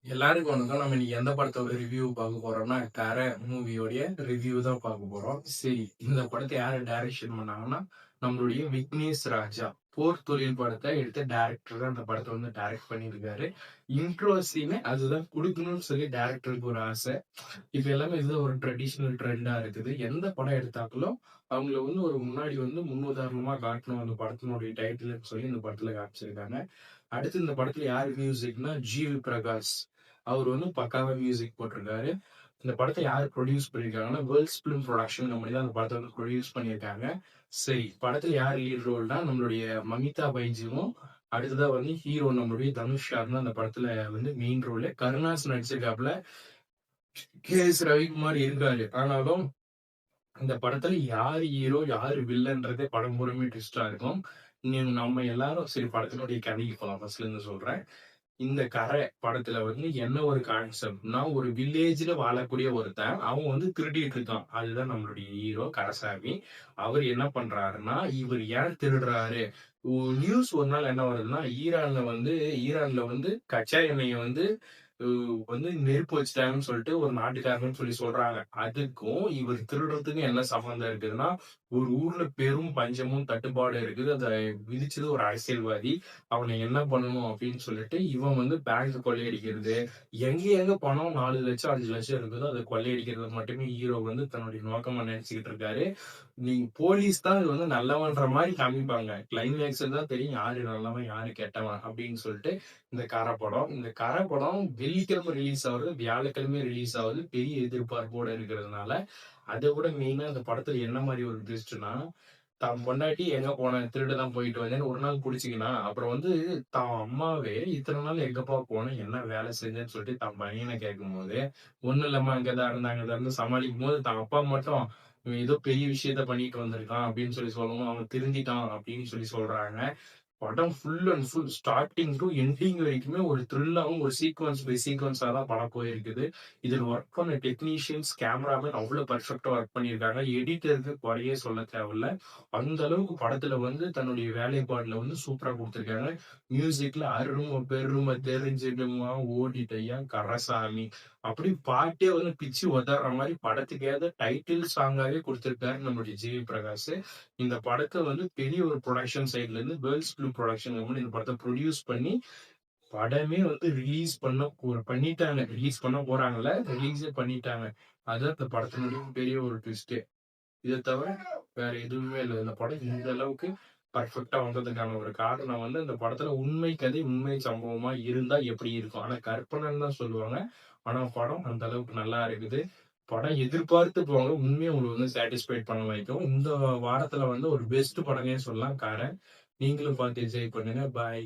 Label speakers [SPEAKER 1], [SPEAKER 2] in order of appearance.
[SPEAKER 1] எல்லாருக்கும் வணக்கம். நம்ம இன்னைக்கு எந்த படத்தோட ரிவ்யூ பார்க்க போறோம்னா, கரை மூவியோடைய ரிவ்யூ தான் பார்க்க போறோம். சரி, இந்த படத்தை யாரு டைரக்ஷன் பண்ணாங்கன்னா, நம்மளுடைய விக்னேஷ் ராஜா. போர் தொழில் படத்தை எடுத்த டைரக்டர் தான் இந்த படத்தை வந்து டைரக்ட் பண்ணியிருக்காரு. இன்ட்ரோ சீனு அதுதான் குடுக்கணும்னு சொல்லி டைரக்டருக்கு ஒரு ஆசை. இப்ப எல்லாமே இதுதான் ஒரு ட்ரெடிஷனல் ட்ரெண்டா இருக்குது. எந்த படம் எடுத்தாலும் அவங்கள வந்து ஒரு முன்னாடி வந்து முன்னுதாரணமா காட்டணும். அந்த படத்தினுடைய டைட்டில்ன்னு சொல்லி இந்த படத்துல காமிச்சிருக்காங்க. அடுத்து இந்த படத்துல யாரு மியூசிக்னா, ஜி.வி. பிரகாஷ். அவர் வந்து பக்காவா மியூசிக் போட்டிருக்காரு. இந்த படத்தை யார் ப்ரொடியூஸ் பண்ணியிருக்காங்கன்னா, வேர்ல்ட்ஸ் ஃபிலிம் புரொடக்ஷன் கம்பெனி தான் அந்த படத்தை வந்து ப்ரொடியூஸ் பண்ணியிருக்காங்க. சரி, படத்துல யார் லீட் ரோல்னா, நம்மளுடைய மமிதா பைஜுவும், அடுத்ததா வந்து ஹீரோ நம்மளுடைய தனுஷ் சார் தான் அந்த படத்துல வந்து மெயின் ரோலு. கருணாஸ் நடிச்சிருக்காப்புல. கே.எஸ். ரவிக்குமார் இருக்காரு. ஆனாலும் இந்த படத்துல யாரு ஹீரோ, யாரு வில்லன்றதே படம் பூராமே ட்விஸ்டா இருக்கும். நம்ம எல்லாரும் சரி படத்தினுடைய கதைக்கு போலாம். ஃபர்ஸ்ட்ல இருந்து சொல்றேன். இந்த கரை படத்துல வந்து என்ன ஒரு கான்செப்ட்னா, ஒரு வில்லேஜ்ல வாழக்கூடிய ஒருத்தன், அவன் வந்து திருடிட்டு இருக்கான். அதுதான் நம்மளுடைய ஹீரோ கரசாமி. அவர் என்ன பண்றாருன்னா, இவர் ஏன் திருடுறாரு? நியூஸ் ஒரு நாள் என்ன வருதுன்னா, ஈரான்ல வந்து கச்சா எண்ணெய வந்து வந்து நெருப்பு வச்சுட்டாங்கன்னு சொல்லிட்டு ஒரு நாட்டுக்காரங்கன்னு சொல்லி சொல்றாங்க. அதுக்கும் இவர் திருடுறதுக்கும் என்ன சம்மந்தம் இருக்குதுன்னா, ஒரு ஊர்ல பெரும் பஞ்சமும் தட்டுப்பாடும் இருக்குது. அத விதிச்சது ஒரு அரசியல்வாதி. அவனை என்ன பண்ணணும் அப்படின்னு சொல்லிட்டு, இவன் வந்து பேங்க் கொள்ளையடிக்கிறது, எங்க எங்க பணம் 4,00,000 5,00,000 இருக்குதோ அத கொள்ளையடிக்கிறது மட்டுமே ஹீரோ வந்து தன்னுடைய நோக்கமா நினைச்சுக்கிட்டு இருக்காரு. நீங்க போலீஸ் தான் இது வந்து நல்லவன்ற மாரி காமிப்பாங்க. கிளைமேக்ஸ்ல தான் தெரியும் யாரு நல்லவன், யாரு கெட்டவன் அப்படின்னு சொல்லிட்டு இந்த கரை படம். இந்த கரை படம் வெள்ளிக்கிழமை ரிலீஸ் ஆகுது, வியாழக்கிழமை ரிலீஸ் ஆகுது. பெரிய எதிர்பார்ப்போட இருக்கிறதுனால, அத விட மெயினா இந்த படத்துல என்ன மாரி ஒரு ட்விஸ்ட்னா, தான் பொண்டாட்டி எங்க போன? திருட தான் போயிட்டு வந்தேன்னு ஒரு நாள் புடிச்சுக்கினா, அப்புறம் வந்து தான் அம்மாவே இத்தன நாள் எங்கப்பா போன? என்ன வேலை செஞ்சேன்னு சொல்லிட்டு தான் பையன கேட்கும்போது, "ஒண்ணும் இல்லம்மா இங்க தான் இருந்தேன், அங்க தான் இருந்தேன்" சமாளிக்கும்போது, தான் அப்பா மட்டும் இவன் ஏதோ பெரிய விஷயத்த பண்ணிட்டு வந்திருக்கான் அப்படின்னு சொல்லி சொல்லவும், அவன் திருந்திட்டான் அப்படின்னு சொல்லி சொல்றாங்க. படம் full and full starting to ending வரைக்குமே ஒரு த்ரில்லாவும், ஒரு சீக்வென்ஸ் பை சீக்வென்ஸா தான் படம் போயிருக்குது. இதில ஒர்க் பண்ண டெக்னீஷியன்ஸ், கேமராமேன் அவ்ளோ பெர்ஃபெக்ட்டா ஒர்க் பண்ணியிருக்காங்க. எடிட்டருக்கு குறையே சொல்ல தேவையில்ல. அந்த அளவுக்கு படத்துல வந்து தன்னுடைய வேலைப்பாடுல வந்து சூப்பரா குடுத்துருக்காங்க. மியூசிக்ல "அரும பெரும தெரிஞ்சிடுமா ஓடிட்டய்யா கரசாமி" அப்படி பாட்டே வந்து பிச்சு உதர்ற மாரி படத்துக்கு ஏத்த டைட்டில் சாங்காவே குடுத்திருக்காரு நம்மளுடைய ஜி.வி. பிரகாஷ். இந்த படத்த வந்து பெரிய ஒரு புரொடக்ஷன் சைட்ல இருந்து வேர்ல்ட்ஸ் ஃபிலிம் புரொடக்ஷன் கம்பெனி இந்த படத்த ப்ரொடியூஸ் பண்ணி, படமே வந்து பண்ணிட்டாங்க. ரிலீஸ் பண்ண போறாங்கல்ல, ரிலீஸே பண்ணிட்டாங்க. அதுதான் இந்த படத்தினுடைய பெரிய ஒரு ட்விஸ்ட்டே. இத தவிர வேற எதுவுமே இல்ல. இந்த படம் இந்த அளவுக்கு பெர்ஃபெக்ட்டா வந்ததுக்கான ஒரு காரணம் வந்து, இந்த படத்துல உண்மை கதை, உண்மை சம்பவமா இருந்தா எப்படி இருக்கும்? ஆனா கற்பனைன்னு தான் சொல்லுவாங்க. ஆனா படம் அந்த அளவுக்கு நல்லா இருக்குது. படம் எதிர்பார்த்து போங்க. உண்மையா உங்கள வந்து சாட்டிஸ்ஃபைட் பண்ண வைக்கும். இந்த வாரத்துல வந்து ஒரு பெஸ்ட் படம்னே சொல்லலாம் "கார". நீங்களும் பார்த்து என்ஜாய் பண்ணுங்க. பாய்.